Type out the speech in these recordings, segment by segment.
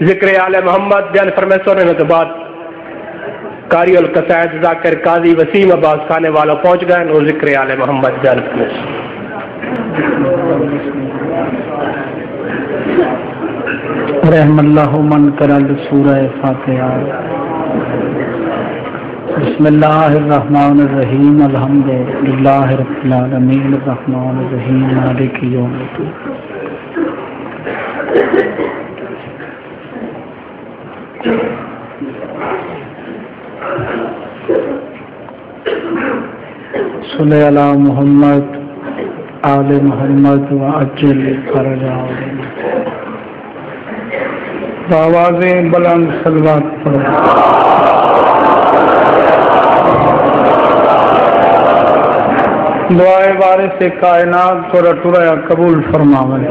ذکر آل محمد بیان فرمائے سننے کے بعد قاری القصائد ذاکر قاضی وسیم عباس خانے والا پہنچ گئے اور ذکر آل محمد بیان فرمائے رحم اللہ من کرل سورہ فاتحہ بسم اللہ الرحمن الرحیم الحمد للہ رب العالمین الرحمن الرحیم مالک یوم الدین صلی علی محمد آل محمد وعجل فرجهم آوازیں بلند صلوات پڑھو دعائے وارث کائنات کو رٹوریا قبول فرماوے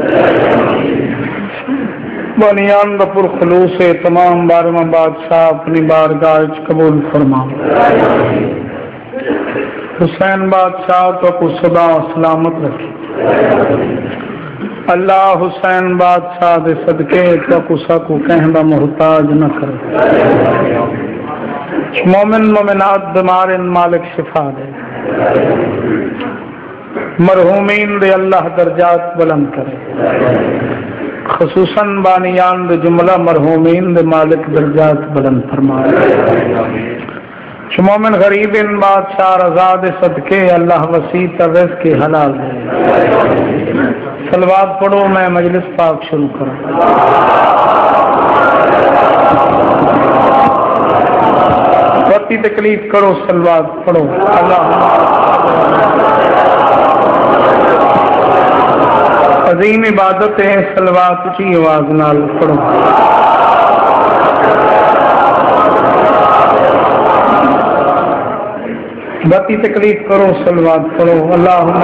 بنیان بپر خلوص تمام بارہواں بادشاہ اپنی بارگاہ قبول فرماوے حسین بادشاہ کو صدا سلامت رکھے اللہ حسین بادشاہ دے صدقے کسا کو کہندہ محتاج نہ کرے مومن مومنات بیمار مالک شفا دے مرحومین دے اللہ درجات بلند کرے خصوصاً بانیان دے جملہ مرحومین دے مالک درجات بلند فرمائے مومن غریب ان بادشاہ رضا دے صدقے اللہ وسیع رزق کے حلال دے صلوات پڑھو میں مجلس پاک شروع کروں وقتی تکلیف کرو صلوات پڑھو اللہ عظیم عبادت ہے صلوات اچھی آواز نال پڑھو بتی تکلیف کرو صلوات پڑھو اللہم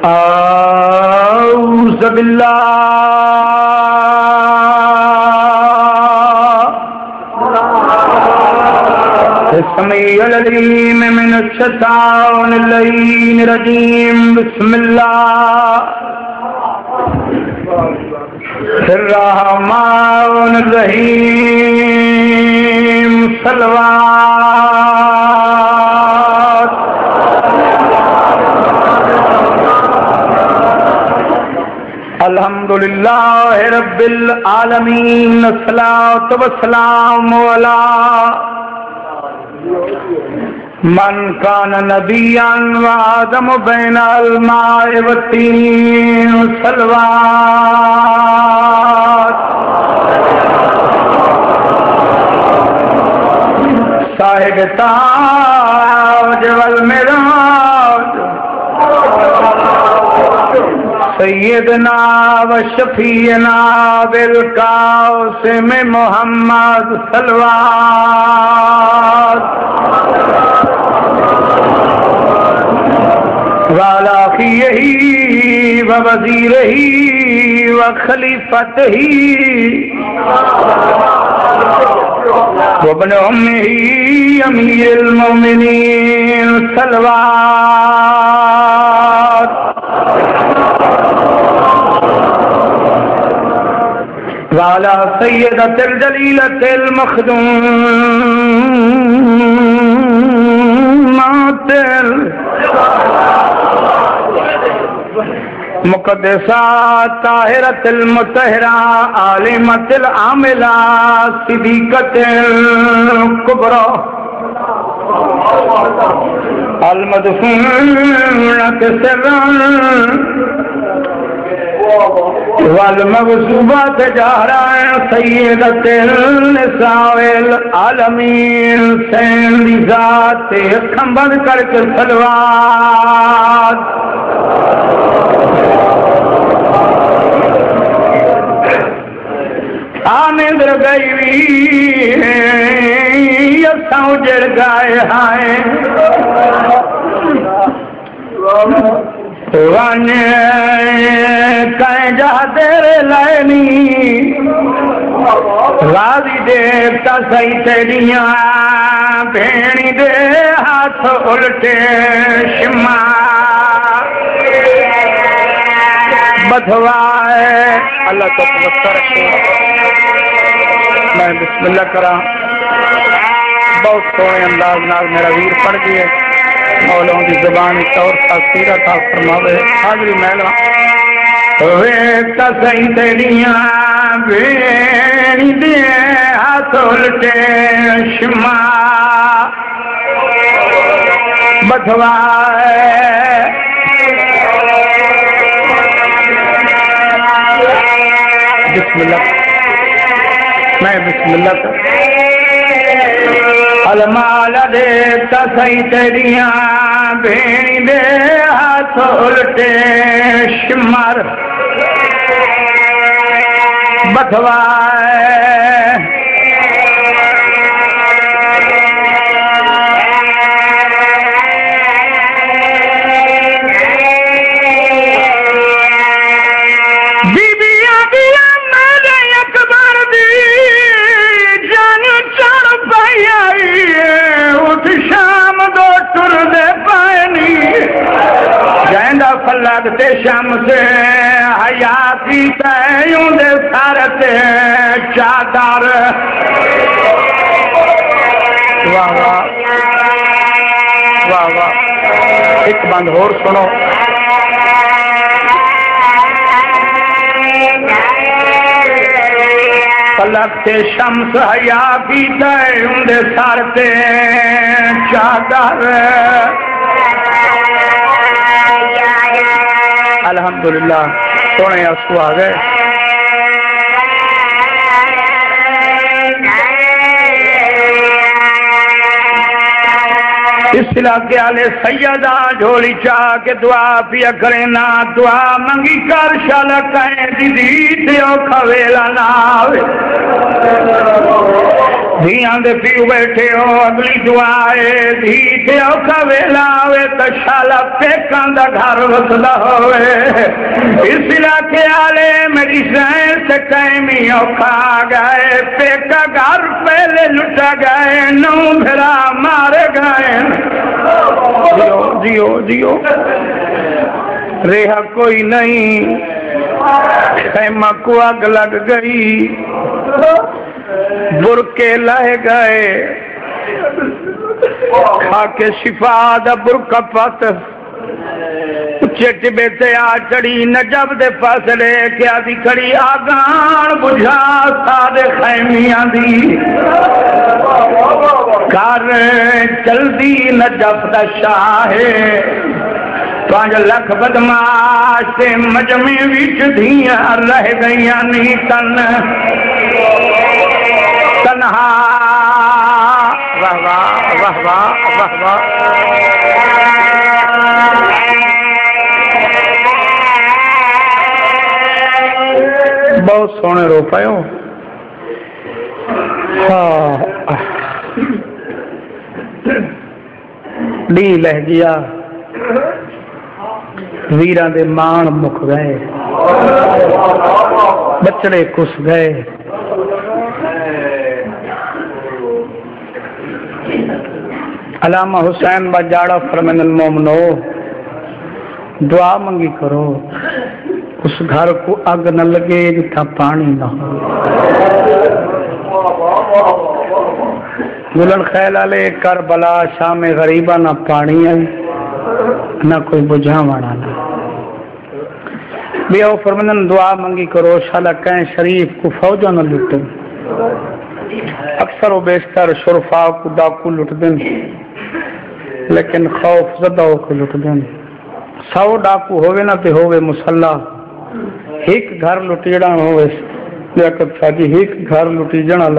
اعوذ باللہ السمیع العلیم من الشیطان اللعین الرجیم بسم اللہ الرحمن الرحیم صلوات الحمدللہ رب العالمین الصلاۃ والسلام علی من کان نبیا وآدم بین الماء والطین صلوات صاحب تاج والمراج سیدنا و شفیعنا بالقاسم محمد صلوات وعلى أخيه ووزيره وخليفته وابن أمه أمير المؤمنين صلوات وعلى سيدة الجليلة المخدومات مقدسات طاہرۃ المطہرہ عالمۃ العاملہ صدیقۃ الکبریٰ المدفونۃ سرا والمغصوبۃ جہرا سیدۃ النساء العالمین سین ذات اکھاں بند کر کے صلوات آنے در گئی بھی یساں اجڑ گائے ہائیں وانے کہیں جا تیرے لائنی غازی دیکھتا سہی تیریاں بھینی دے ہاتھ الٹے شما بدھوائے اللہ تو توسط رکھے میں بسم اللہ کرا بہت سونے انداز نال میرا ویر پڑھ گئے مولاؤں کی زبان طور تاثیر عطا فرماوے حاضری محلہ وے تسیں تیریاں بینی دے ہاتھ الٹے شما بدھوائے بسم اللہ میں بسم اللہ کر المال دے تسیں تیریاں بینی دے ہاتھ الٹے شمر بدھوائے فلک تے شمس حیاتی تیوں دے سارت چادر واہ واہ واہ واہ ایک بند اور سنو فلک تے شمس حیاتی تیوں دے سارت چادر الحمدللہ سونے آسو آ گئے اس علاقے والے سیدہ جھولی چاہ کے دعا پیا کرے نا دعا منگی کر شال کہیں دیدی تیو کھویلا نہ آوے دھیاں دے پیو بیٹھے ہو اگلی دعائے دھی تیو کھویلا آوے تو شال پیکان دا گھر وصلہ ہوئے اس علاقے والے میری سین سے کہیں میوں کھا گئے پیکا گھر پہلے لٹا گئے نو بھرا مارے گئے جیو جیو جیو رہا کوئی نہیں خیمہ کو آگ لگ گئی برکے لہ گئے کھا کے شفا دا برکہ پت چٹ بیتے آ چڑی نجب دے فاصلے کیا دی کھڑی آگان بجھا سادے خیمیاں دی کار چلدی نجب دا شاہ 5 لکھ بدماش تے مجمع وچ دھیاں رہ گئیاں نہیں تنہا واہ واہ واہ واہ واہ واہ بہت سونے رو پائے ہو ڈی لہ گیا ویران دے مان مک گئے بچڑے کس گئے علامہ حسین بجاڑا فرمین المومنو دعا منگی کرو اس گھر کو اگ نہ لگے جتھا پانی نہ ہو گلن خیل آلے کربلا شام غریبہ نہ پانی آئی نہ کوئی بجھاوانا نہ بیاو فرمانن دعا منگی کرو شالا کہیں شریف کو فوجہ نہ لٹن اکثر و بیشتر شرفاء کو ڈاکو لٹ دن لیکن خوف زدہ کو لٹ دن 100 ڈاکو ہوئے نہ تے ہوئے مسلح ایک گھر لٹیڑا ہوئے لیکن ساجی ایک گھر لٹی جنا اللہ